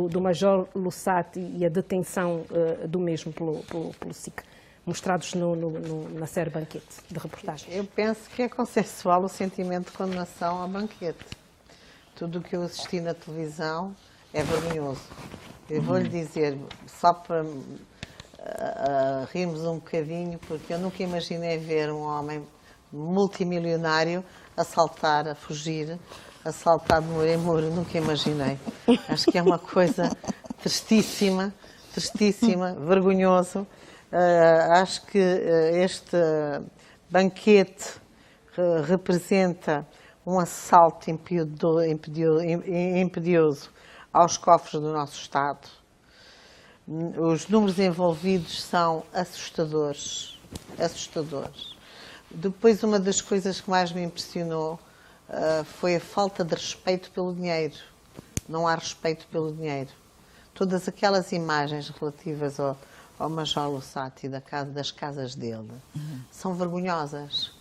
do Major Lussati e a detenção do mesmo pelo SIC, mostrados na série Banquete de reportagens? Eu penso que é consensual o sentimento de condenação ao Banquete. Tudo o que eu assisti na televisão é vergonhoso. Eu vou-lhe dizer, só para rirmos um bocadinho, porque eu nunca imaginei ver um homem multimilionário assaltar, a fugir, assaltar de muro em muro, nunca imaginei. Acho que é uma coisa tristíssima, tristíssima, vergonhoso. Acho que este Banquete representa um assalto impedioso aos cofres do nosso Estado. Os números envolvidos são assustadores, assustadores. Depois, uma das coisas que mais me impressionou foi a falta de respeito pelo dinheiro. Não há respeito pelo dinheiro. Todas aquelas imagens relativas ao Major Lussati, das casas dele, são vergonhosas.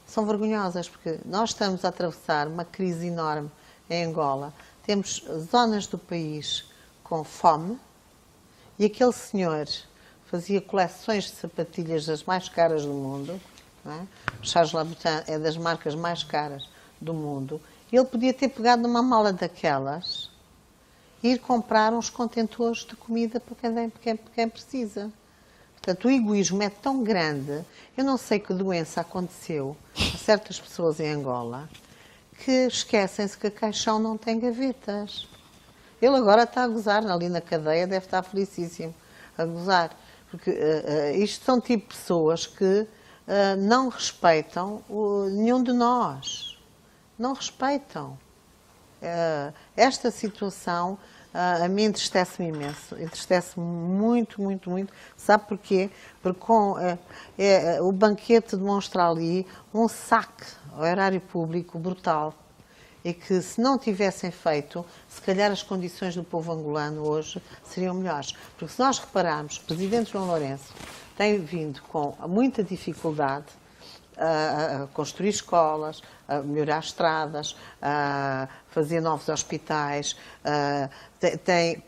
São vergonhosas porque nós estamos a atravessar uma crise enorme em Angola. Temos zonas do país com fome e aquele senhor fazia coleções de sapatilhas das mais caras do mundo. Não é? O Charles Louboutin é das marcas mais caras do mundo. Ele podia ter pegado numa mala daquelas e ir comprar uns contentores de comida para quem precisa. Portanto, o egoísmo é tão grande. Eu não sei que doença aconteceu a certas pessoas em Angola que esquecem-se que a caixão não tem gavetas. Ele agora está a gozar, ali na cadeia deve estar felicíssimo a gozar. Porque isto são tipo de pessoas que não respeitam nenhum de nós. Não respeitam. Esta situação a mim entristece-me imenso. Entristece-me muito, muito, muito. Sabe porquê? Porque o Banquete demonstra ali um saque ao erário público brutal. E que se não tivessem feito, se calhar as condições do povo angolano hoje seriam melhores. Porque se nós repararmos, o Presidente João Lourenço tem vindo com muita dificuldade a construir escolas, a melhorar estradas, a fazer novos hospitais,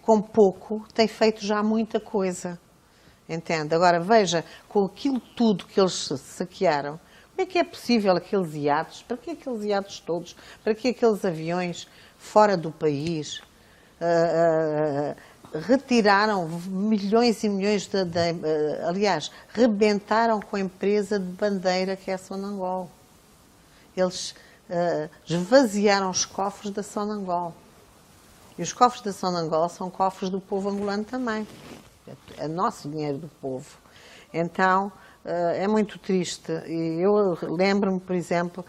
com pouco tem feito já muita coisa. Entende? Agora veja, com aquilo tudo que eles saquearam, como é que é possível aqueles iates? Para que aqueles iates todos? Para que aqueles aviões fora do país? Retiraram milhões e milhões aliás, rebentaram com a empresa de bandeira que é a Sonangol. Eles esvaziaram os cofres da Sonangol. E os cofres da Sonangol são cofres do povo angolano também. É nosso dinheiro do povo. Então, é muito triste. E eu lembro-me, por exemplo,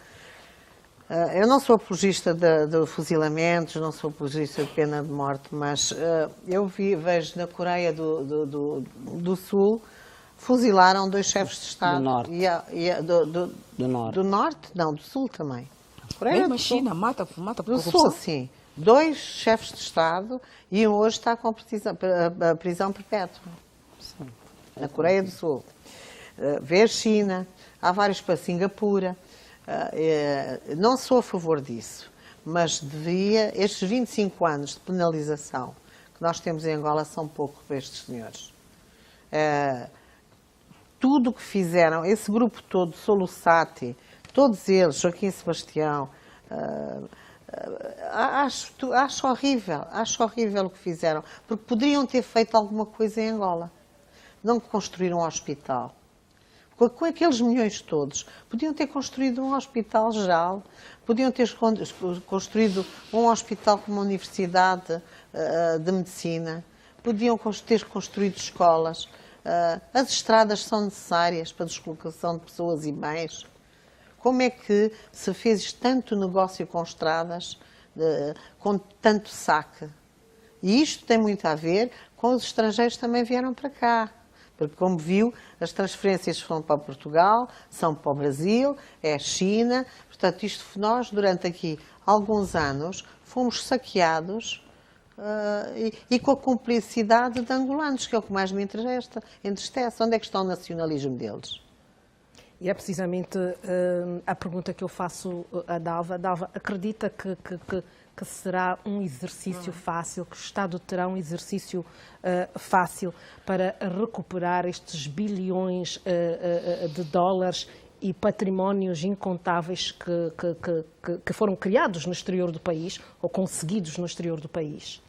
eu não sou apologista de fuzilamentos, não sou apologista de pena de morte, mas eu vejo na Coreia do Sul, fuzilaram 2 chefes de Estado. Do Norte. Do Norte. Do Norte? Não, do Sul também. Coreia do Sul. China mata por do Sul, sim. 2 chefes de Estado e um hoje está com prisão perpétua. Sim. Na Coreia do Sul. Vê a China, há vários para Singapura. Não sou a favor disso, mas estes 25 anos de penalização que nós temos em Angola são pouco para estes senhores. Tudo o que fizeram, esse grupo todo, Solussati, todos eles, Joaquim Sebastião, acho horrível o que fizeram, porque poderiam ter feito alguma coisa em Angola. Não construíram um hospital. Com aqueles milhões todos, podiam ter construído um hospital geral, podiam ter construído um hospital com uma universidade de medicina, podiam ter construído escolas. As estradas são necessárias para a deslocação de pessoas e bens. Como é que se fez tanto negócio com estradas, com tanto saque? E isto tem muito a ver com os estrangeiros que também vieram para cá. Porque, como viu, as transferências foram para Portugal, são para o Brasil, é a China. Portanto, nós, durante aqui alguns anos, fomos saqueados e com a cumplicidade de angolanos, que é o que mais me entristece. Onde é que está o nacionalismo deles? E é precisamente a pergunta que eu faço a Dalva. Dalva, acredita que que será um exercício fácil, que o Estado terá um exercício fácil para recuperar estes bilhões de dólares e patrimónios incontáveis que foram criados no exterior do país ou conseguidos no exterior do país?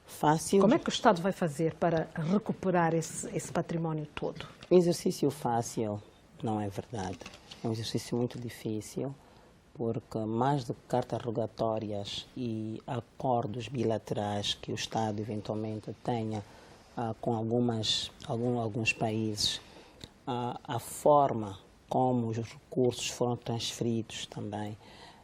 Fácil. Como é que o Estado vai fazer para recuperar esse património todo? Um exercício fácil não é verdade. É um exercício muito difícil, porque mais do que cartas rogatórias e acordos bilaterais que o Estado eventualmente tenha com alguns países, a forma como os recursos foram transferidos também,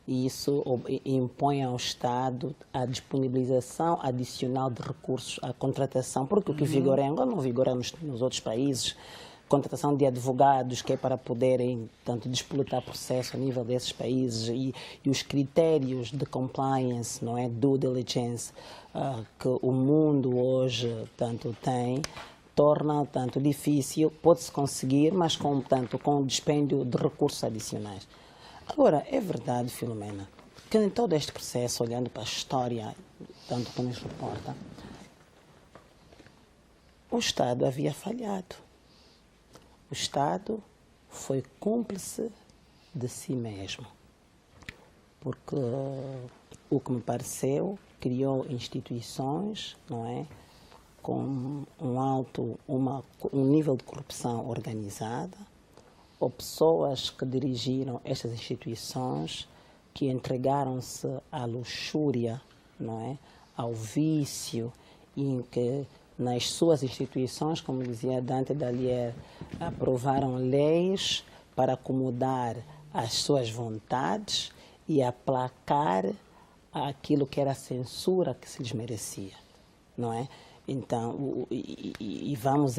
e isso impõe ao Estado a disponibilização adicional de recursos, a contratação, porque o que vigora em Angola não vigora nos outros países, contratação de advogados que é para poderem, tanto disputar processo a nível desses países e os critérios de compliance, não é, due diligence, que o mundo hoje tanto tem, torna tanto difícil, pode-se conseguir, mas com dispêndio de recursos adicionais. Agora, é verdade, Filomena, que em todo este processo, olhando para a história, tanto como nos reporta, o Estado havia falhado. O Estado foi cúmplice de si mesmo, porque o que me pareceu, criou instituições, não é, com um nível de corrupção organizada, ou pessoas que dirigiram estas instituições que entregaram-se à luxúria, não é, ao vício, e em que nas suas instituições, como dizia Dante Dalier, aprovaram leis para acomodar as suas vontades e aplacar aquilo que era a censura que se lhes merecia, não é? Então, vamos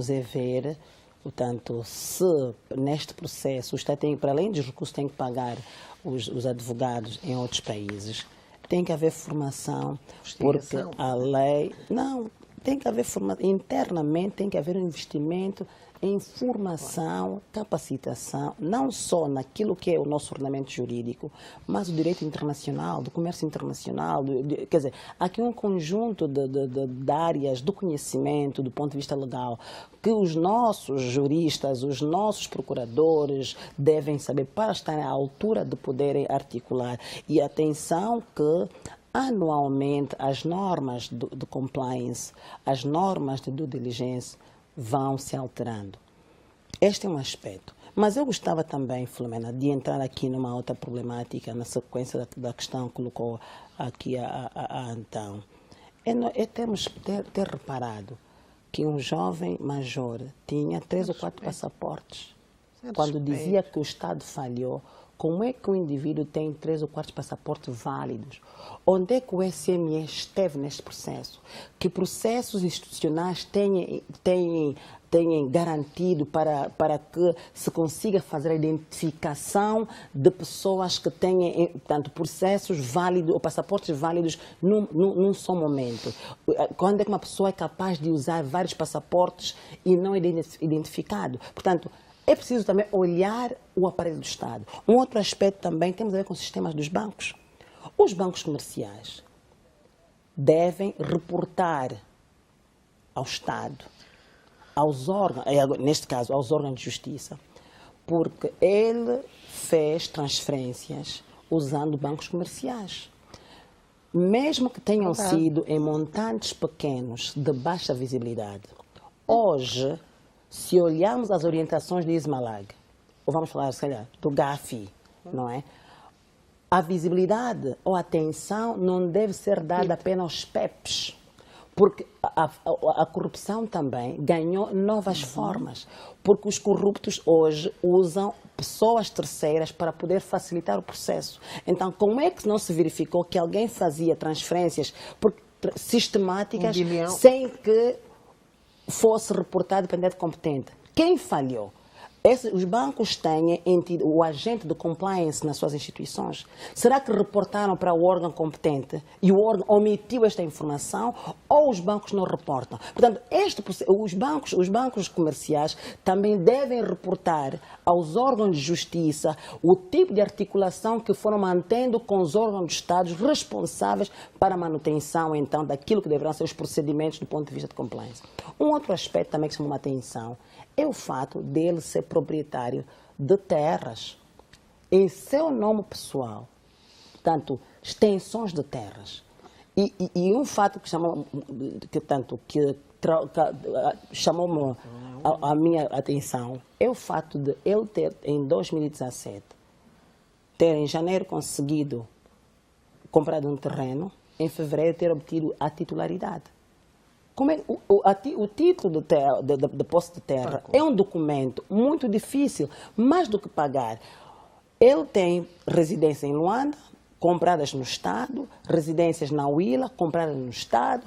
ver, portanto, se neste processo o Estado tem, para além dos recursos, tem que pagar os advogados em outros países, tem que haver formação, porque a lei... Não, tem que haver formação, internamente tem que haver um investimento em formação, capacitação, não só naquilo que é o nosso ordenamento jurídico, mas o direito internacional, do comércio internacional, quer dizer, aqui um conjunto de áreas do conhecimento, do ponto de vista legal, que os nossos juristas, os nossos procuradores devem saber para estarem à altura de poderem articular. E atenção que anualmente as normas de compliance, as normas de due diligence vão se alterando. Este é um aspecto. Mas eu gostava também, Filomena, de entrar aqui numa outra problemática, na sequência da questão que colocou aqui a Antão. Temos ter reparado que um jovem major tinha 3 ou 4 passaportes. Quando dizia que o Estado falhou, como é que o indivíduo tem 3 ou 4 passaportes válidos? Onde é que o SMS esteve neste processo? Que processos institucionais têm garantido para que se consiga fazer a identificação de pessoas que têm, portanto, processos válidos ou passaportes válidos num só momento? Quando é que uma pessoa é capaz de usar vários passaportes e não é identificado? Portanto, é preciso também olhar o aparelho do Estado. Um outro aspecto também temos a ver com os sistemas dos bancos. Os bancos comerciais devem reportar ao Estado, aos órgãos, neste caso aos órgãos de justiça, porque ele fez transferências usando bancos comerciais. Mesmo que tenham sido em montantes pequenos, de baixa visibilidade. Hoje, se olharmos as orientações de Ismalag, ou vamos falar, se calhar, do GAFI, não é? A visibilidade ou a atenção não deve ser dada apenas aos PEPs, porque a corrupção também ganhou novas formas, porque os corruptos hoje usam pessoas terceiras para poder facilitar o processo. Então, como é que não se verificou que alguém fazia transferências sistemáticas sem que fosse reportado dependente competente? Quem falhou? Os bancos têm o agente de compliance nas suas instituições? Será que reportaram para o órgão competente e o órgão omitiu esta informação ou os bancos não reportam? Portanto, os bancos comerciais também devem reportar aos órgãos de justiça o tipo de articulação que foram mantendo com os órgãos de Estado responsáveis para a manutenção, então, daquilo que deverão ser os procedimentos do ponto de vista de compliance. Um outro aspecto também que chamou a atenção é o fato dele ser proprietário de terras em seu nome pessoal, portanto, extensões de terras. E um fato que chamou-me a minha atenção é o fato de ele ter, em 2017, ter em janeiro conseguido comprar um terreno, em fevereiro ter obtido a titularidade. O título de posse de terra é um documento muito difícil, mais do que pagar. Ele tem residência em Luanda, compradas no Estado, residências na Huila, compradas no Estado.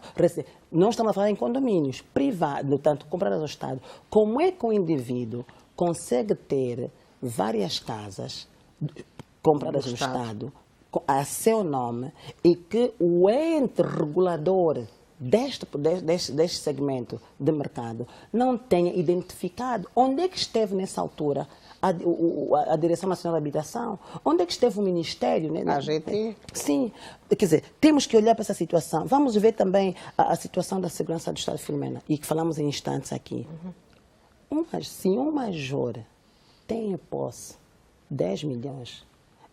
Não estamos a falar em condomínios privados, portanto, compradas no Estado. Como é que o indivíduo consegue ter várias casas compradas no Estado a seu nome e que o ente regulador deste segmento de mercado não tenha identificado onde é que esteve nessa altura a Direção Nacional da Habitação, onde é que esteve o Ministério? Né? A AGT? Sim, quer dizer, temos que olhar para essa situação. Vamos ver também a situação da segurança do Estado, Filomena, e que falamos em instantes aqui. Se um major tem em posse 10 milhões,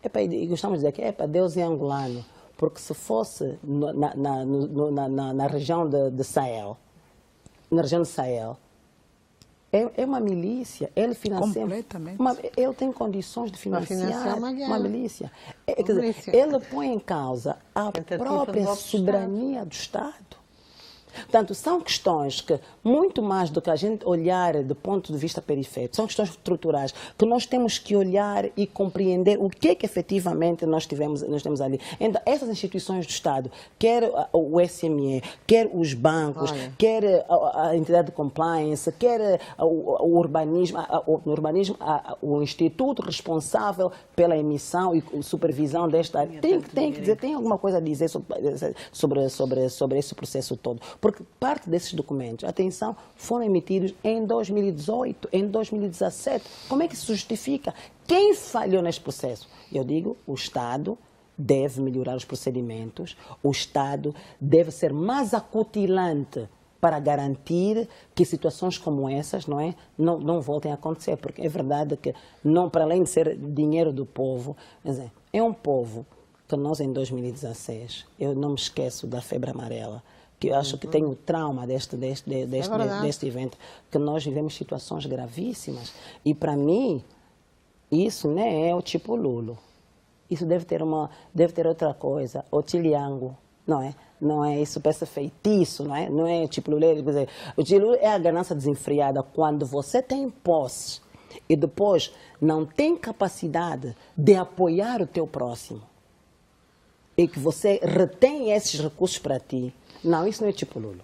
e gostamos de dizer que Deus é angolano, porque se fosse na região de Sahel, na região de Sahel, é uma milícia, ele financia... Completamente. Ele tem condições de financiar uma milícia. Quer dizer, ele põe em causa a própria soberania do Estado. Portanto, são questões que, muito mais do que a gente olhar do ponto de vista periférico, são questões estruturais, que nós temos que olhar e compreender o que é que efetivamente nós temos ali. Então, essas instituições do Estado, quer o SME, quer os bancos, quer a entidade de compliance, quer o urbanismo, o instituto responsável pela emissão e supervisão desta área, tem alguma coisa a dizer sobre esse processo todo. Porque parte desses documentos, atenção, foram emitidos em 2018, em 2017. Como é que se justifica? Quem falhou neste processo? Eu digo, o Estado deve melhorar os procedimentos, o Estado deve ser mais acutilante para garantir que situações como essas não voltem a acontecer. Porque é verdade que, para além de ser dinheiro do povo, é um povo que nós, em 2016, eu não me esqueço da febre amarela, que eu acho que tem o trauma deste evento, que nós vivemos situações gravíssimas. E, para mim, isso não é o tipo Lulo. Isso deve ter outra coisa, o Tiliango, não é? Não é isso, parece feitiço, não é? Não é o tipo Lulo. Quer dizer, o tipo Lulo é a ganância desenfreada quando você tem posse e depois não tem capacidade de apoiar o teu próximo e que você retém esses recursos para ti. Não, isso não é tipo Lulo.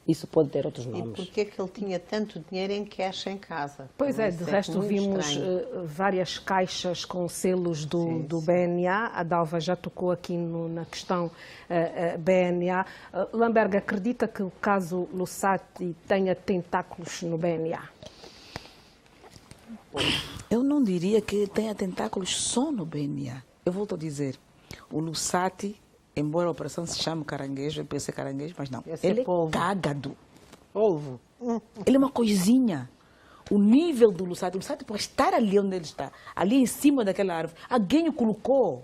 Isso pode ter outros nomes. E porquê que ele tinha tanto dinheiro em cash em casa? Pois é, de resto vimos várias caixas com selos do BNA. A Dalva já tocou aqui na questão BNA. Lamberg, acredita que o caso Lussati tenha tentáculos no BNA? Eu não diria que tenha tentáculos só no BNA. Eu volto a dizer, o Lussati, embora a operação se chame caranguejo, ele pode ser caranguejo, mas não. Ele é cágado. Polvo. Ele é uma coisinha. O nível do Lussati pode estar ali onde ele está, ali em cima daquela árvore. Alguém o colocou.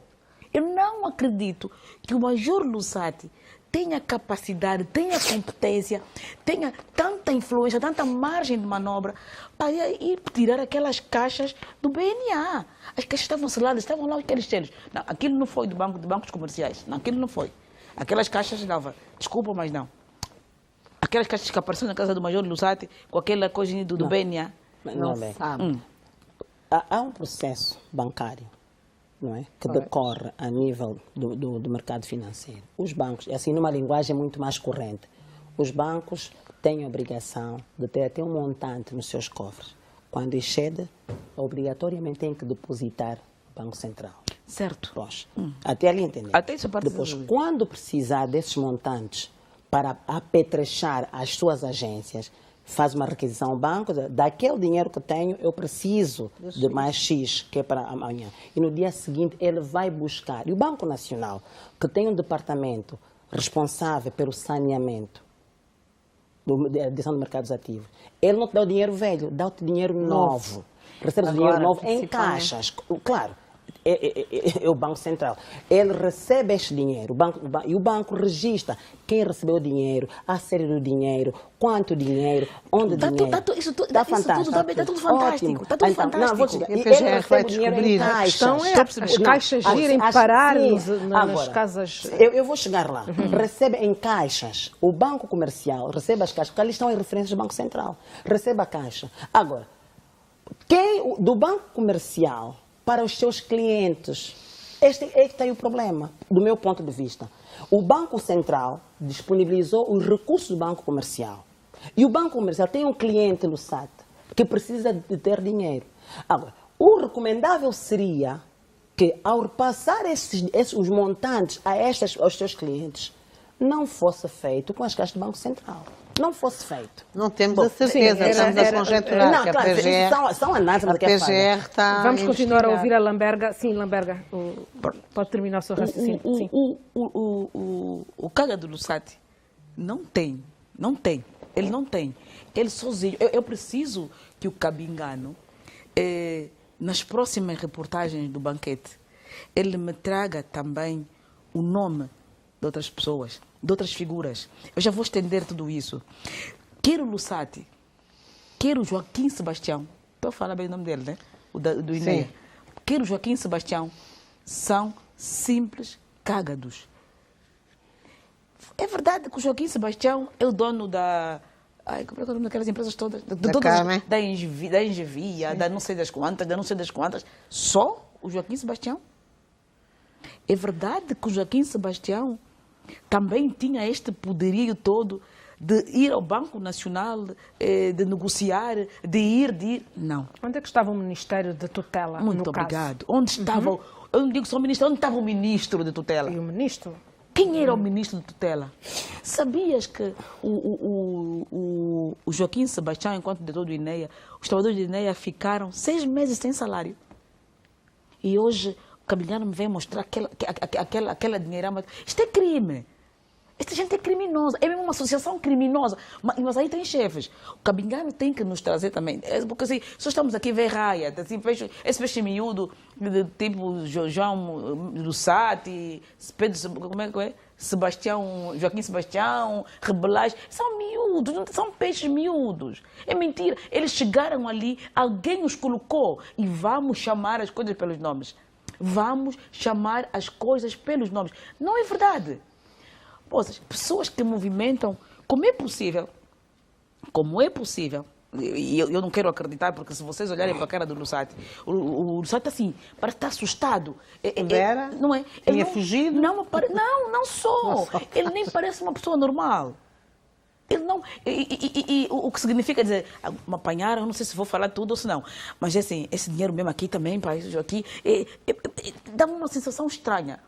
Eu não acredito que o Major Lussati tenha capacidade, tenha competência, tenha tanta influência, tanta margem de manobra para ir tirar aquelas caixas do BNA. As caixas estavam seladas, estavam lá aqueles selos. Não, aquilo não foi de bancos comerciais. Não, aquilo não foi. Aquelas caixas, desculpa, mas não. Aquelas caixas que apareceram na casa do Major Lussati com aquela coisinha do BNA. Não sabe. Há um processo bancário, não é, que decorre a nível do mercado financeiro. Os bancos, assim, numa linguagem muito mais corrente, os bancos têm a obrigação de ter até um montante nos seus cofres. Quando excede, obrigatoriamente tem que depositar no Banco Central. Certo. Pronto. Até ali entender. Até essa parte Depois, do- quando precisar desses montantes para apetrechar as suas agências, faz uma requisição ao banco, daquele dinheiro que tenho, eu preciso de mais X, que é para amanhã. E no dia seguinte ele vai buscar. E o Banco Nacional, que tem um departamento responsável pelo saneamento, da direção de mercados ativos, ele não te dá o dinheiro velho, dá-te dinheiro novo. Recebes o dinheiro Agora, novo em principalmente. caixas. Claro, é o Banco Central. Ele recebe este dinheiro e o banco registra quem recebeu o dinheiro, a série do dinheiro, quanto dinheiro, onde o dinheiro. Está fantástico. Está tudo fantástico. Ótimo. Está tudo Então, fantástico. não, vou chegar. E E a ele PGR recebe vai o dinheiro em descobrir. A caixas. questão é as Não, caixas irem parar nas Agora, casas. Eu vou chegar lá. Recebe em caixas. O banco comercial recebe as caixas, porque ali estão em referências do Banco Central. Recebe a caixa. Agora, do banco comercial para os seus clientes, este é que tem o problema, do meu ponto de vista. O Banco Central disponibilizou os recursos do banco comercial. E o banco comercial tem um cliente no SAT que precisa de ter dinheiro. Agora, o recomendável seria que, ao repassar os montantes aos seus clientes, não fosse feito com as caixas do Banco Central. Não fosse feito. Não temos a certeza, estamos a conjecturar Não, que a claro, PGR, são análises, mas a é que é falha. PGR está Vamos continuar a investigar. ouvir a Lamberga. Sim, Lamberga, pode terminar o seu raciocínio. Sim. O Caga do Lusati não tem. Ele não tem. Ele sozinho. Eu preciso que o Cabingano, nas próximas reportagens do banquete, ele me traga também o nome de outras pessoas, de outras figuras. Eu já vou estender tudo isso. Quer o Lusati, quer o Joaquim Sebastião, estou a falar bem o nome dele, né? Do INEA. Sim. Quer o Joaquim Sebastião, são simples cágados. É verdade que o Joaquim Sebastião é o dono da... Ai, como é que é o nome daquelas empresas todas? Carmen. Da Engevia, da não sei das quantas. Só o Joaquim Sebastião? É verdade que o Joaquim Sebastião também tinha este poderio todo de ir ao Banco Nacional, de negociar, de ir. Não. Onde é que estava o Ministério da Tutela, Muito no caso? obrigado. Onde estava, eu não digo só o ministro, onde estava o ministro de tutela? E o ministro? Quem era o ministro de tutela? Sabias que o Joaquim Sebastião, enquanto diretor do INEA, os trabalhadores do INEA ficaram 6 meses sem salário? E hoje o Cabingano me vem mostrar aquela dinheirama. Isto é crime. Esta gente é criminosa, é mesmo uma associação criminosa. Mas aí tem chefes. O Cabingano tem que nos trazer também. Porque assim, só estamos aqui a ver raia. Assim, esse peixe miúdo, tipo João Lusati, Pedro, como é que é? Sebastião, Joaquim Sebastião, Rebelais. São miúdos, são peixes miúdos. É mentira. Eles chegaram ali, alguém os colocou. E vamos chamar as coisas pelos nomes. Vamos chamar as coisas pelos nomes. Não é verdade. Pessoas que movimentam, como é possível, e eu não quero acreditar, porque se vocês olharem para a cara do Lusati, o Lusati assim, parece estar assustado. Vera? Não é? Tinha fugido? Não só. Ele nem parece uma pessoa normal. Ele não, o que significa dizer, me apanharam, não sei se vou falar tudo ou se não, mas assim, esse dinheiro mesmo aqui também, para isso aqui, dá uma sensação estranha.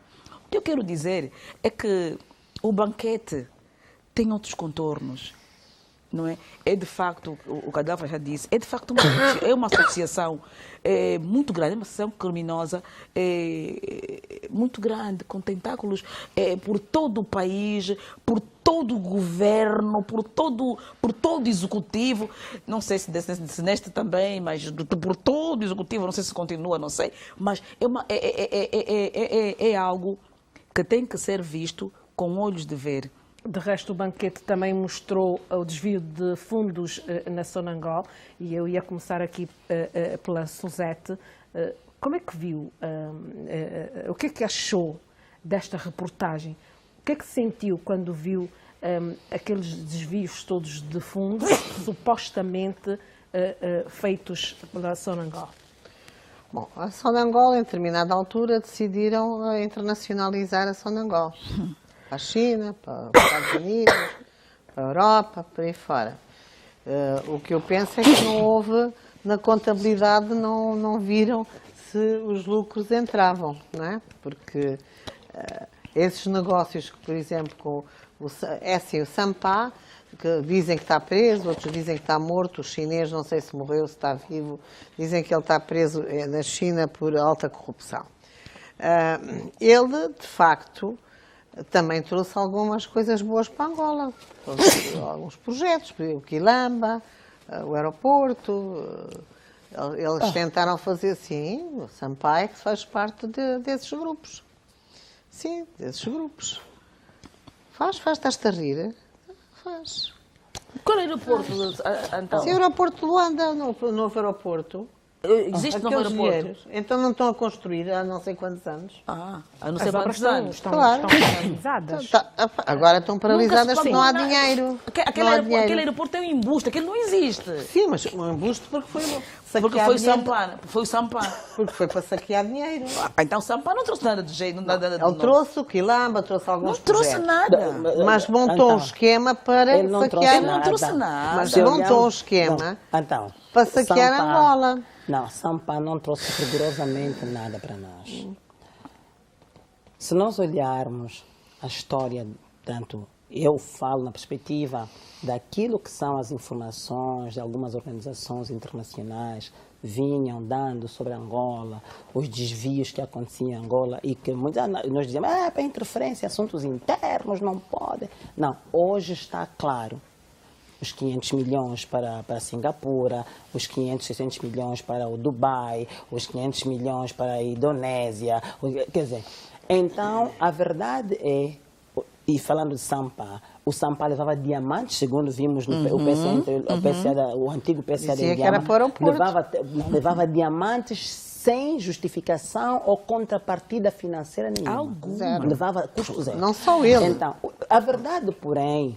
O que eu quero dizer é que o banquete tem outros contornos, não é? É de facto, o Gaddafi já disse, é de facto uma associação muito grande, é uma associação criminosa muito grande, com tentáculos por todo o país, por todo o governo, por todo o executivo, não sei se neste também, mas por todo o executivo, não sei se continua, não sei, mas é algo que tem que ser visto com olhos de ver. De resto, o banquete também mostrou o desvio de fundos na Sonangol, e eu ia começar aqui pela Suzete. Como é que viu, o que é que achou desta reportagem? O que é que sentiu quando viu aqueles desvios todos de fundos, supostamente feitos pela Sonangol? Bom, a Sonangol, em determinada altura, decidiram internacionalizar a Sonangol. Para a China, para os Estados Unidos, para a Europa, por aí fora. O que eu penso é que na contabilidade não viram se os lucros entravam, não é? Porque esses negócios, por exemplo, com o Sampá, que dizem que está preso, outros dizem que está morto, o chinês não sei se morreu, se está vivo, dizem que ele está preso na China por alta corrupção. Ele, de facto, também trouxe algumas coisas boas para Angola, alguns projetos, o Quilamba, o aeroporto, eles tentaram fazer assim, o Sampaio que faz parte desses grupos. Sim, desses grupos. Estás-te a rir? Faz. Qual é o aeroporto, então? Sim, o aeroporto de Luanda, o novo aeroporto. Existe no Aqueles aeroporto? dinheiros. Então não estão a construir há não sei quantos anos. Há não sei As obras quantos anos. estão Claro. paralisadas. Agora estão paralisadas Nunca se porque não há pagou dinheiro. Aquele aeroporto é um embuste, aquele não existe. Sim, mas um embuste porque foi Porque saquear foi dinheiro. Sampá. Foi o Sampá. Porque foi para saquear dinheiro. Então o Sampá não trouxe nada de jeito. Nada de Ele novo. trouxe o Quilamba, trouxe alguns Não trouxe projetos. nada. Mas montou um esquema para Ele não trouxe saquear. Ele não trouxe nada. Mas Se montou olharmos- um esquema Não, então, para saquear Sampá- Angola. Não, Sampá não trouxe rigorosamente nada para nós. Se nós olharmos a história, tanto eu falo na perspectiva daquilo que são as informações de algumas organizações internacionais vinham dando sobre Angola, os desvios que aconteciam em Angola e que muitos nós dizíamos, para interferência em assuntos internos, não pode. Não, hoje está claro. Os 500 milhões para Singapura, os 500, 600 milhões para o Dubai, os 500 milhões para a Indonésia. Quer dizer, então, a verdade é, e falando de Sampá, o Sampá levava diamantes, segundo vimos no o antigo PCA Dizia de que era para o aeroporto. levava diamantes sem justificação ou contrapartida financeira nenhuma. Alguma. Zero. Levava custo zero. Não só ele. Então, a verdade, porém,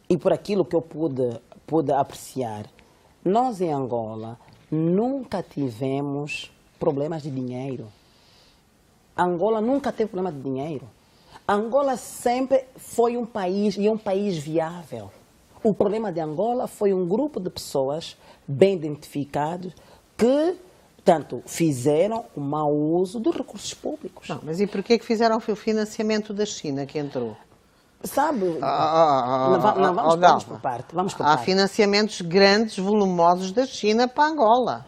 e por aquilo que eu pude apreciar, nós em Angola nunca tivemos problemas de dinheiro. Angola nunca teve problema de dinheiro. Angola sempre foi um país, e é um país viável. O problema de Angola foi um grupo de pessoas bem identificados que, portanto, fizeram um mau uso dos recursos públicos. Não, mas e porquê que fizeram o financiamento da China que entrou? Sabe? Vamos Vamos por parte. Vamos por Há parte. financiamentos grandes, volumosos da China para Angola.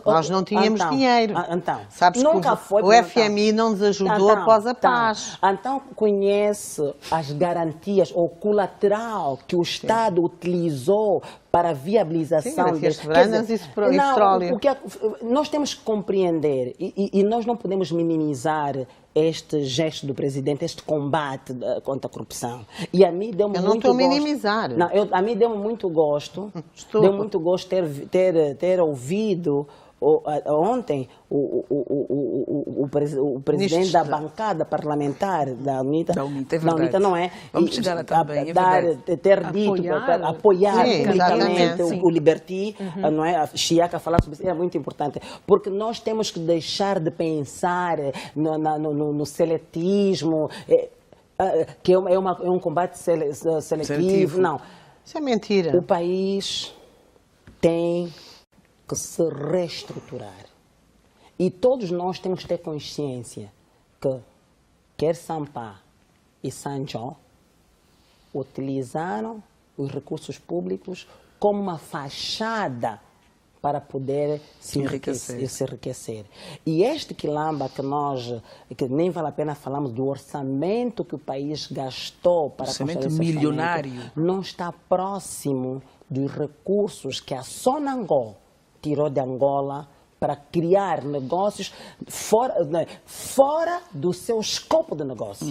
Nós não tínhamos dinheiro. Então, Sabes nunca que foi, o FMI não nos ajudou após a paz. Então, conhece as garantias ou colateral que o Estado utilizou para a viabilização Sim, garantias deste... soberanas e petróleo. Nós temos que compreender, e nós não podemos minimizar este gesto do presidente, este combate contra a corrupção. E a mim deu-me Eu muito não estou a gosto. minimizar. Não, a mim deu-me muito gosto. Estou. Deu muito gosto ter ouvido ontem o presidente da bancada parlamentar da UNITA, Da UNITA, é verdade. UNITA não é? Vamos chegar lá também, é verdade. ter dito, apoiar Sim, publicamente exatamente. o Liberty, não é? A Chiaca falar sobre isso é muito importante, porque nós temos que deixar de pensar no seletismo, que é um combate seletivo. Não. Isso é mentira. O país tem que se reestruturar. E todos nós temos que ter consciência que quer Sampá e Sanjo utilizaram os recursos públicos como uma fachada para poder se enriquecer. E este quilamba que nem vale a pena falarmos do orçamento que o país gastou para Orçamento construir esse milionário. orçamento, não está próximo dos recursos que a Sonangol tirou de Angola para criar negócios fora do seu escopo de negócio.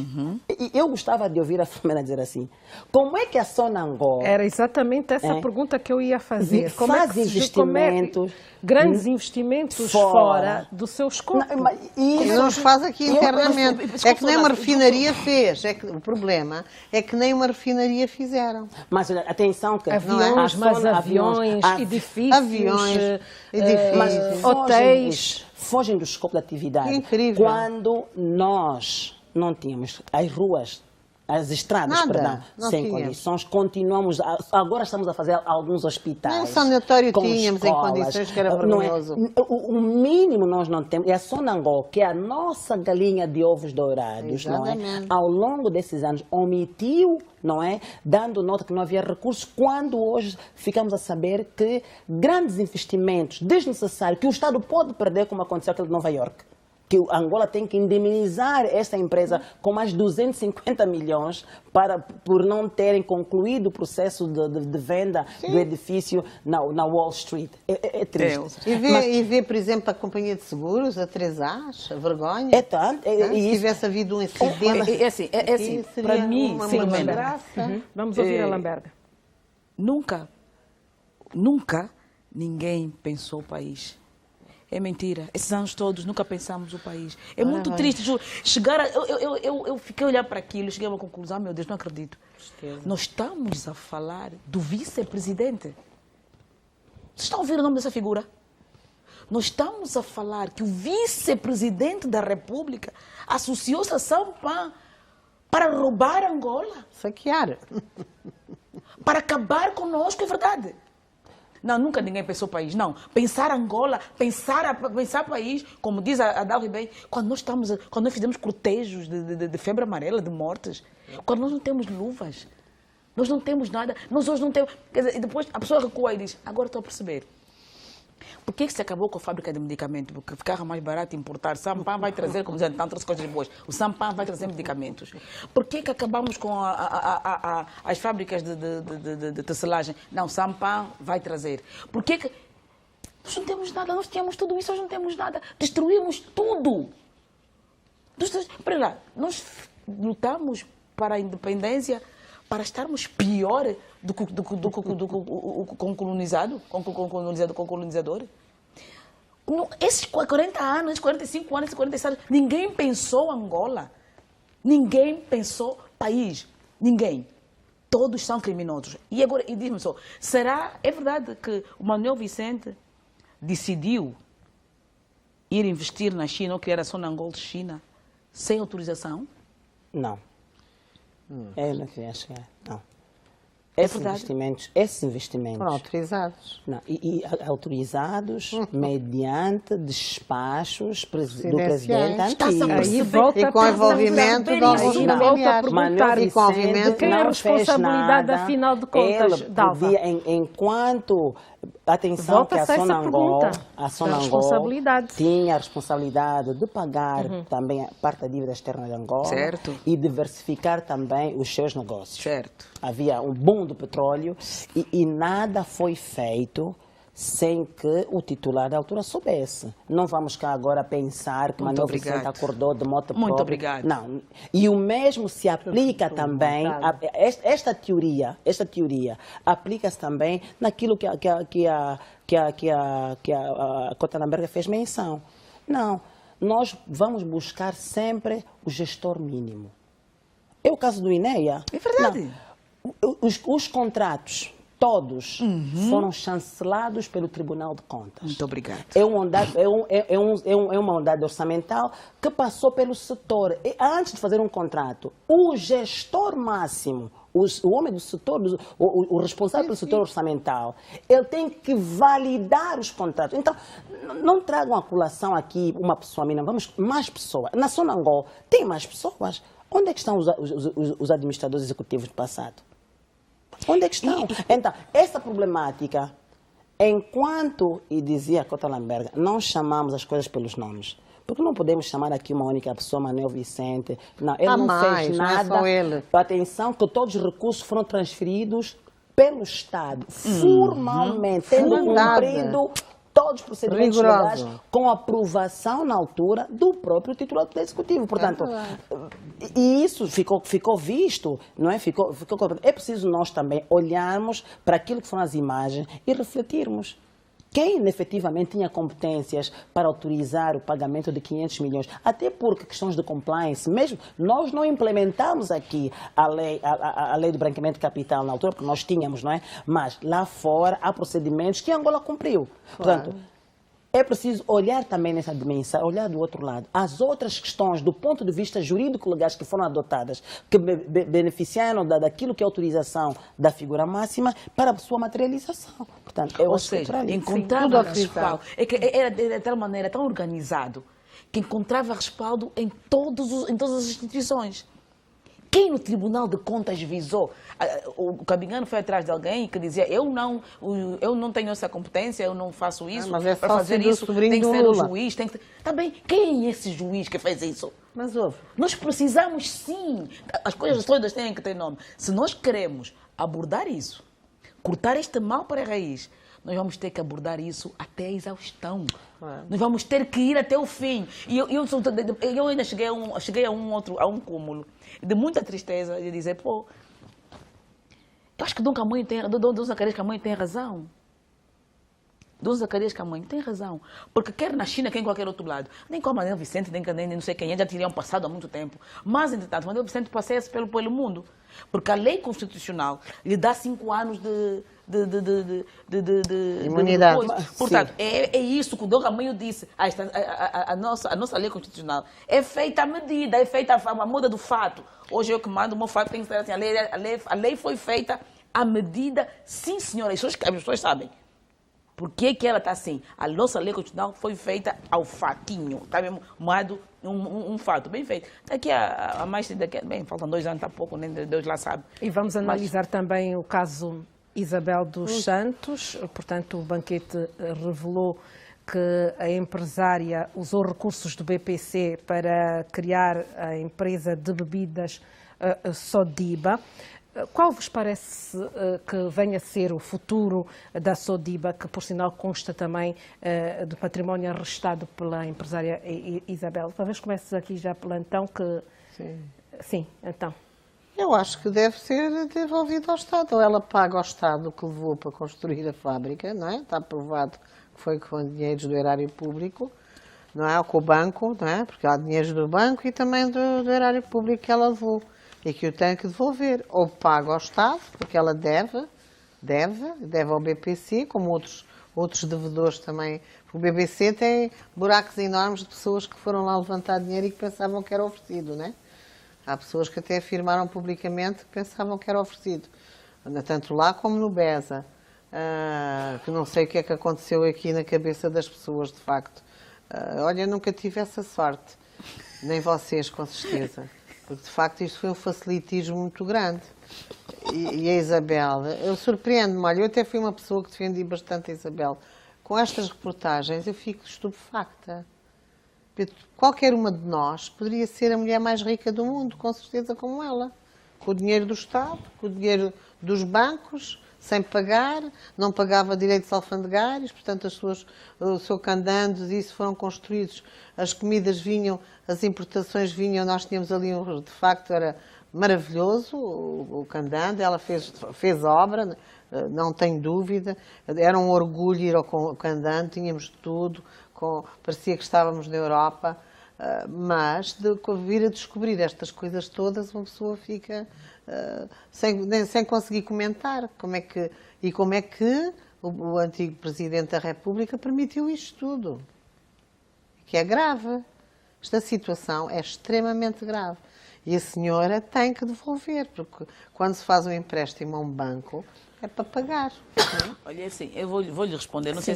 E eu gostava de ouvir a Filomena dizer assim, como é que a Sonangol... Era exatamente essa pergunta que eu ia fazer. Faz investimentos... Grandes investimentos fora do seu escopo. E não os faz aqui internamente. É que nem uma refinaria fez. O problema é que nem uma refinaria fizeram. Mas atenção que... Aviões, edifícios, hotéis. Fogem do escopo da atividade. Que incrível. Quando nós não tínhamos as ruas as estradas, Nada, perdão, não sem tínhamos. condições. Continuamos, agora estamos a fazer alguns hospitais. Nem um sanatório com tínhamos em escolas. condições, que era Não é? vergonhoso. O mínimo nós não temos. E a Sonangol, que é a nossa galinha de ovos dourados, não é? Exatamente. Ao longo desses anos, omitiu, não é? Dando nota que não havia recursos, quando hoje ficamos a saber que grandes investimentos desnecessários, que o Estado pode perder, como aconteceu aquele de Nova Iorque, que a Angola tem que indemnizar essa empresa com mais 250 milhões por não terem concluído o processo de venda do edifício na Wall Street. É triste. E vê, por exemplo, a companhia de seguros, a 3As, a vergonha. É tanto. Se tivesse havido um incidente. É assim, aqui para seria mim, uma Filomena, desgraça. Vamos ouvir a Lamberga. Nunca ninguém pensou o país. É mentira. Esses anos todos nunca pensamos o país. É muito triste, juro. Eu fiquei a olhar para aquilo e cheguei a uma conclusão, meu Deus, não acredito. Nós estamos a falar do vice-presidente. Vocês estão a ouvir o nome dessa figura? Nós estamos a falar que o vice-presidente da República associou-se a Sampan para roubar Angola, Saquear. para acabar conosco, é verdade. Não, nunca ninguém pensou país, não. Pensar Angola, pensar país, como diz a Dalry bem, quando nós fizemos cortejos de febre amarela, de mortes, quando nós não temos luvas, nós não temos nada, nós hoje não temos... Quer dizer, e depois a pessoa recua e diz, agora estou a perceber. Por que se acabou com a fábrica de medicamentos? Porque ficava mais barato importar. Sampan vai trazer, como dizem, tantas coisas boas. O Sampan vai trazer medicamentos. Por que acabamos com as fábricas de tecelagem? Não, Sampan vai trazer. Por que nós não temos nada? Nós tínhamos tudo isso, hoje não temos nada. Destruímos tudo. Espera lá, nós lutamos para a independência para estarmos pior do que o colonizador. Esses 40 anos, esses 45 anos, esses 46 anos, ninguém pensou Angola. Ninguém pensou país. Ninguém. Todos são criminosos. E agora, diz-me só, é verdade que o Manuel Vicente decidiu ir investir na China ou criar a Sonangol de China sem autorização? Não. Eu não queria chegar. Não. É verdade. Esses investimentos Foram autorizados. não, autorizados mediante despachos do presidente Está-se a antigo. Aí perceber. volta E com a envolvimento perceber de alguns isso. Volta a familiares. perguntar E com envolvimento de quem é a não fez responsabilidade, nada. afinal de contas, Ele Dalva? podia, enquanto... Atenção Volta-se que a essa pergunta, a da Sonangol responsabilidade. tinha a responsabilidade de pagar também a parte da dívida externa de Angola Certo. e diversificar também os seus negócios. Certo. Havia um boom do petróleo e nada foi feito sem que o titular da altura soubesse. Não vamos cá agora pensar que Manuel Vicente acordou de moto própria. Muito obrigado. Não. E o mesmo se aplica também, esta teoria aplica-se também naquilo que a Cota Lamberga fez menção. Não, nós vamos buscar sempre o gestor mínimo. É o caso do INEA. É verdade. Não. Os contratos todos foram chancelados pelo Tribunal de Contas. Muito obrigado. É uma unidade orçamental que passou pelo setor. E antes de fazer um contrato, o gestor máximo, o homem do setor, o responsável pelo setor orçamental, ele tem que validar os contratos. Então, não tragam a colação aqui uma pessoa, não, vamos mais pessoas. Na Sonangol tem mais pessoas. Onde é que estão os administradores executivos do passado? Onde é que estão? Então, essa problemática, enquanto, e dizia a Cota Lamberga, não chamamos as coisas pelos nomes. Porque não podemos chamar aqui uma única pessoa, Manuel Vicente. Não, ele não fez nada. Não é só ele. Atenção, que todos os recursos foram transferidos pelo Estado, formalmente, tendo cumprido todos os procedimentos legais com aprovação na altura do próprio titular do Executivo. Portanto, e isso ficou visto, não é? É preciso nós também olharmos para aquilo que foram as imagens e refletirmos. Quem efetivamente tinha competências para autorizar o pagamento de 500 milhões, até porque questões de compliance, mesmo nós não implementamos aqui a lei do branqueamento de capital na altura, porque nós tínhamos, não é? Mas lá fora há procedimentos que Angola cumpriu. Portanto, é preciso olhar também nessa dimensão, olhar do outro lado. As outras questões, do ponto de vista jurídico-legais que foram adotadas, que beneficiaram daquilo que é a autorização da figura máxima para a sua materialização. Portanto, ou seja, encontrava respaldo. É que era de tal maneira, tão organizado, que encontrava respaldo em todas as instituições. Quem no Tribunal de Contas visou? O Cabingano foi atrás de alguém que dizia eu não tenho essa competência, eu não faço isso, mas para fazer isso tem que ser o juiz. Tem que... Tá bem, quem é esse juiz que fez isso? Mas houve. Nós precisamos sim, as coisas todas têm que ter nome. Se nós queremos abordar isso, cortar este mal para a raiz, nós vamos ter que abordar isso até a exaustão. Nós vamos ter que ir até o fim. E eu ainda cheguei a um cúmulo de muita tristeza de dizer, pô, eu acho que Dom Zacarias Camanho tem razão. Dom Zacarias Camanho tem razão. Porque quer na China, quer em qualquer outro lado. Nem com a Manuel Vicente, nem não sei quem, já teriam passado há muito tempo. Mas, entretanto, Manuel Vicente passeia-se pelo mundo. Porque a lei constitucional lhe dá 5 anos de imunidade. Portanto, é isso que o Dom Camanho disse. A nossa lei constitucional é feita à medida, é feita à moda do fato. Hoje eu que mando, o meu fato tem que ser assim. A lei foi feita à medida, sim, senhora. As pessoas sabem. Por que ela está assim? A nossa lei constitucional foi feita ao fatinho. Está mesmo moado um fato bem feito. Daqui a mais... Bem, faltam 2 anos, está pouco, nem Deus lá sabe. E vamos analisar também o caso Isabel dos Santos. Portanto, o banquete revelou que a empresária usou recursos do BPC para criar a empresa de bebidas Sodiba. Qual vos parece que venha a ser o futuro da Sodiba, que por sinal consta também do património arrestado pela empresária Isabel? Talvez comeces aqui já pelo Antão, que... Sim, então. Eu acho que deve ser devolvido ao Estado. Ou ela paga ao Estado o que levou para construir a fábrica, não é? Está provado que foi com dinheiros do erário público, não é? Ou com o banco, não é? Porque há dinheiros do banco e também do erário público que ela levou. E que eu tenho que devolver. Ou pago ao Estado, porque ela deve ao BPC, como outros devedores também. O BBC tem buracos enormes de pessoas que foram lá levantar dinheiro e que pensavam que era oferecido, não é? Há pessoas que até afirmaram publicamente que pensavam que era oferecido. Tanto lá como no BESA. Que não sei o que é que aconteceu aqui na cabeça das pessoas, de facto. Olha, nunca tive essa sorte. Nem vocês, com certeza. Porque, de facto, isto foi um facilitismo muito grande. E a Isabel, eu surpreendo-me, olha, eu até fui uma pessoa que defendi bastante a Isabel. Com estas reportagens, eu fico estupefacta. Qualquer uma de nós poderia ser a mulher mais rica do mundo, com certeza como ela. Com o dinheiro do Estado, com o dinheiro dos bancos, sem pagar, não pagava direitos alfandegários, portanto o seu candandos, isso foram construídos, as comidas vinham, as importações vinham, nós tínhamos ali, de facto, era maravilhoso o candando, ela fez obra, não tenho dúvida, era um orgulho ir ao candando, tínhamos tudo, parecia que estávamos na Europa, mas de vir a descobrir estas coisas todas, uma pessoa fica sem conseguir comentar como é que o antigo Presidente da República permitiu isto tudo. Que é grave. Esta situação é extremamente grave. E a senhora tem que devolver, porque quando se faz um empréstimo a um banco, é para pagar. Olha, assim, eu vou-lhe responder, não sei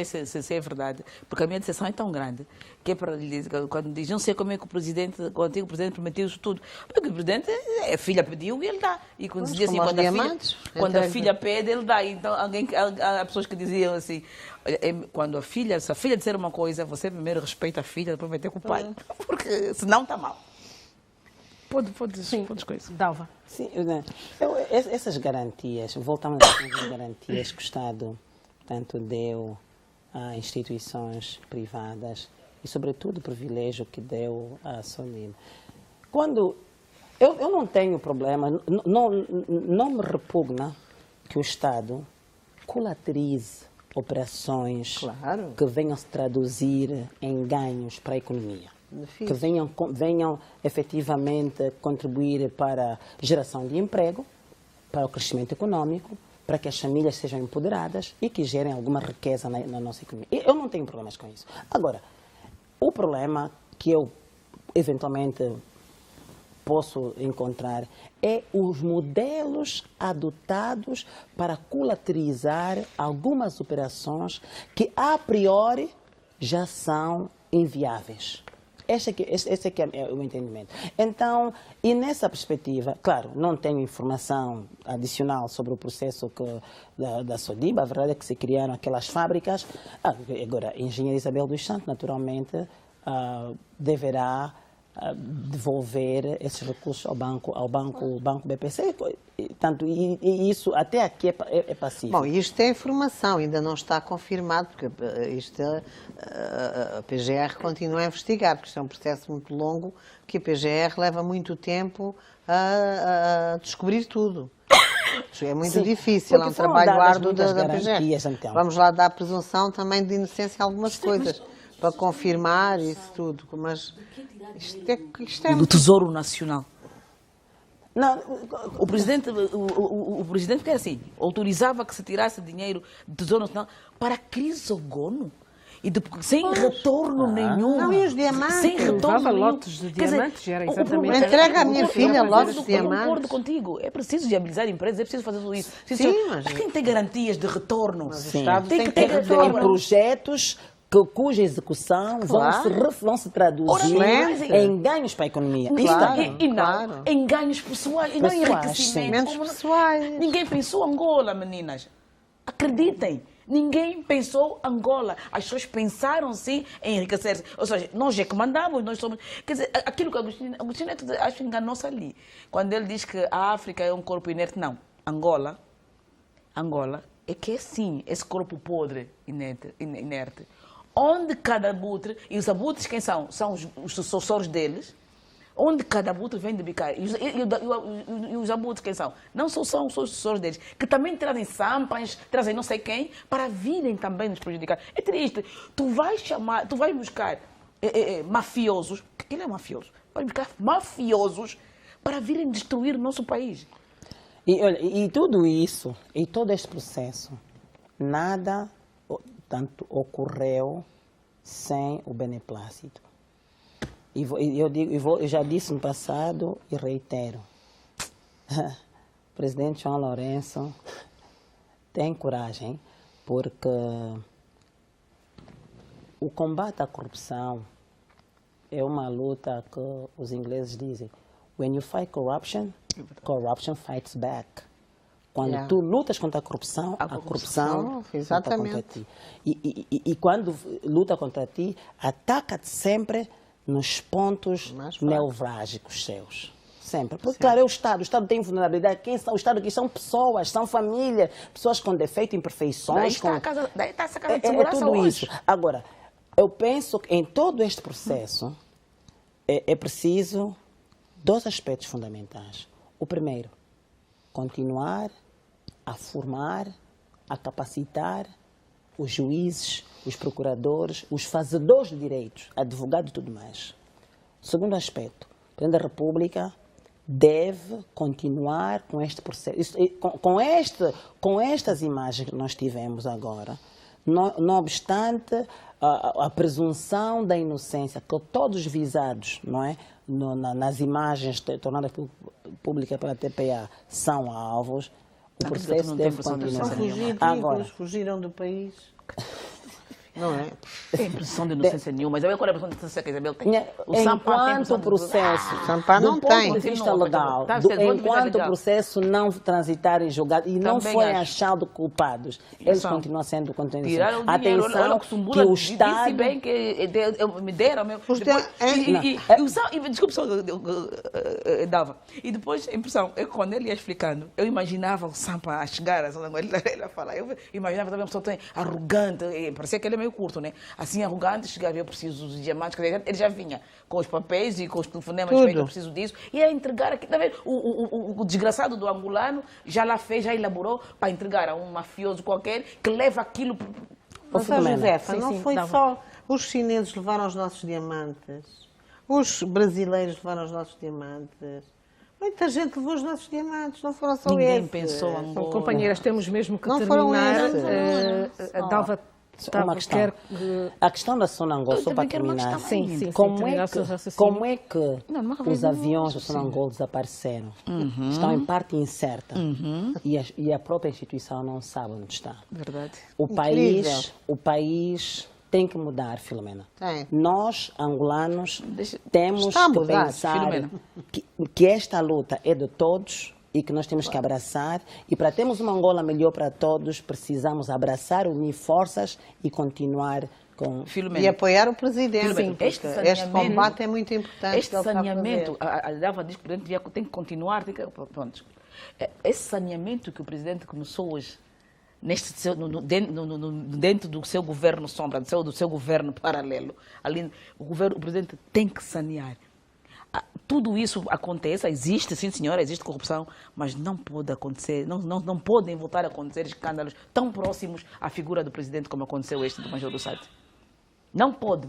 se é verdade, porque a minha decepção é tão grande, que é para lhe dizer, quando diz, não sei como é que o antigo Presidente permitiu isso tudo, porque o Presidente, a filha pediu e ele dá. E quando se diz assim, quando a filha pede, ele dá. Então, há pessoas que diziam assim, se a filha disser uma coisa, você primeiro respeita a filha, depois vai ter com o pai, porque senão está mal. Pode coisas. Dalva. Sim, essas garantias, voltamos às garantias que o Estado tanto deu a instituições privadas e, sobretudo, o privilégio que deu à Sodiba. Quando eu não tenho problema, não me repugna que o Estado colaterize operações que venham se traduzir em ganhos para a economia. Que venham efetivamente contribuir para a geração de emprego, para o crescimento econômico, para que as famílias sejam empoderadas e que gerem alguma riqueza na nossa economia. Eu não tenho problemas com isso. Agora, o problema que eu eventualmente posso encontrar é os modelos adotados para colateralizar algumas operações que, a priori, já são inviáveis. Esse aqui é o entendimento. Então, e nessa perspectiva, claro, não tenho informação adicional sobre o processo da Sodiba. A verdade é que se criaram aquelas fábricas. Agora, a Engenharia Isabel dos Santos, naturalmente, deverá devolver esses recursos ao banco BPC, e isso até aqui é pacífico. Bom, isto é informação, ainda não está confirmado, porque a PGR continua a investigar, porque isto é um processo muito longo, que a PGR leva muito tempo a descobrir tudo. É muito difícil, é um trabalho árduo da PGR. Então. Vamos lá dar a presunção também de inocência em algumas coisas, para confirmar isso tudo, mas isto é do Tesouro Nacional. Não, o presidente quer assim, autorizava que se tirasse dinheiro do Tesouro Nacional para crisogono. E sem retorno nenhum. Não, e os diamantes? Sem retorno nenhum. Lotes de diamantes, era exatamente. Entrega à minha filha lotes de diamantes. Eu concordo contigo. É preciso viabilizar empresas, é preciso fazer tudo isso. Sim, mas tem que ter garantias de retorno. Mas o Estado tem que ter retorno. Projetos cuja execução vão se traduzir em ganhos para a economia. Claro. Em ganhos pessoais e não em enriquecimentos pessoais. Ninguém pensou Angola, meninas. Acreditem. Ninguém pensou Angola. As pessoas pensaram, sim, em enriquecer. Ou seja, nós é que mandávamos, nós somos... Quer dizer, aquilo que Agostinho acho que enganou-se ali. Quando ele diz que a África é um corpo inerte, não. Angola é que é, sim, esse corpo podre, inerte. Onde cada abutre, e os abutres quem são? São os sucessores deles, onde cada abutre vem de bicar. E os abutres quem são? Não são os sucessores deles, que também trazem sampas, trazem não sei quem, para virem também nos prejudicar. É triste. Tu vais buscar mafiosos, que ele é mafioso, vai buscar mafiosos para virem destruir o nosso país. E tudo isso, e todo este processo, nada tanto ocorreu sem o beneplácito. Eu já disse no passado e reitero. O presidente João Lourenço tem coragem, porque o combate à corrupção é uma luta que os ingleses dizem: when you fight corruption, corruption fights back. Quando tu lutas contra a corrupção luta contra ti. E quando luta contra ti, ataca-te sempre nos pontos nevrálgicos seus. Sempre. Porque, claro, é o Estado tem vulnerabilidade. Quem são o Estado aqui? São pessoas, são famílias, pessoas com defeito, imperfeições. Daí está essa casa de segurança tudo hoje. isso. Agora, eu penso que em todo este processo é preciso dois aspectos fundamentais. O primeiro, continuar a formar, a capacitar os juízes, os procuradores, os fazedores de direitos, advogados e tudo mais. O segundo aspecto, o Presidente da República deve continuar com este processo, com estas imagens que nós tivemos agora, não obstante a presunção da inocência, que todos os visados, não é, nas imagens tornadas públicas pela TPA são alvos, o processo deve continuar. Agora, fugiram do país. Não é? Tem impressão de inocência nenhuma, mas qual é a impressão de inocência que a Isabel tem? Enquanto o processo, Sampá não do tem. ponto de vista legal, enquanto o processo não transitar em julgado e não foi achado culpados, eles continuam sendo condenados. Atenção que o Estado... Disse bem que me deram... Desculpe só, dava. E depois, a impressão, quando ele ia explicando, eu imaginava o Sampa a chegar, ele a falar, eu imaginava também uma pessoa arrogante, parecia que ele é meio curto, né? Assim, arrogante, chegava, eu preciso dos diamantes, ele já vinha com os papéis e com os telefonemas, eu preciso disso, e ia entregar aqui, tá vendo? O desgraçado do angolano já lá fez, já elaborou para entregar a um mafioso qualquer que leva aquilo... Mas, Josefa, não foi só os chineses levaram os nossos diamantes, os brasileiros levaram os nossos diamantes, Muita gente levou os nossos diamantes, não foram só Ninguém esses. pensou Bom, Angola. companheiras, temos mesmo que Não foram terminar. esses. A Dalva Uma questão. quer... A questão da Sonangol, só para também quero uma terminar. questão Sim, sim, Como terminar é o seu que, raciocínio. como é que Não, os aviões do Sonangol desapareceram? Estão em parte incerta. E a própria instituição não sabe onde está. Verdade. Incrível. O país tem que mudar, Filomena. Tem. Nós, angolanos, Deixa- temos Está a que mudar, pensar Filomena. que esta luta é de todos e que nós temos que abraçar. E para termos uma Angola melhor para todos, precisamos abraçar, unir forças e continuar com... Filomena. E apoiar o presidente. Sim, porque este este saneamento- combate é muito importante. Este que ele está a saneamento, fazer. a Dalva diz que o presidente tem que continuar, pronto. Esse saneamento que o presidente começou hoje, dentro do seu governo sombra, do seu governo paralelo, ali, o presidente tem que sanear. Tudo isso acontece, existe, sim senhora, existe corrupção, mas não pode acontecer, não podem voltar a acontecer escândalos tão próximos à figura do presidente como aconteceu este do Major Lussati. Não pode.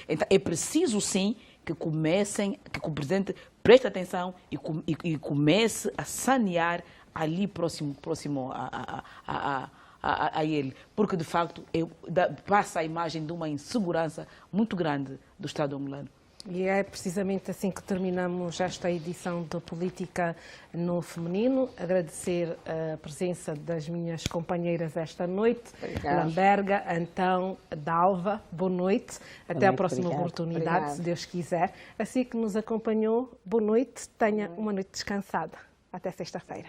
Então, é preciso, sim, que o presidente preste atenção e comece a sanear ali próximo a ele. Porque, de facto, passa a imagem de uma insegurança muito grande do Estado angolano. E é precisamente assim que terminamos esta edição da Política no Feminino. Agradecer a presença das minhas companheiras esta noite. Obrigada. Lamberga, Antão, Dalva, boa noite. Até à noite, próxima obrigada. oportunidade, Obrigada. se Deus quiser. Assim que nos acompanhou, boa noite. Tenha uma noite descansada. Até sexta-feira.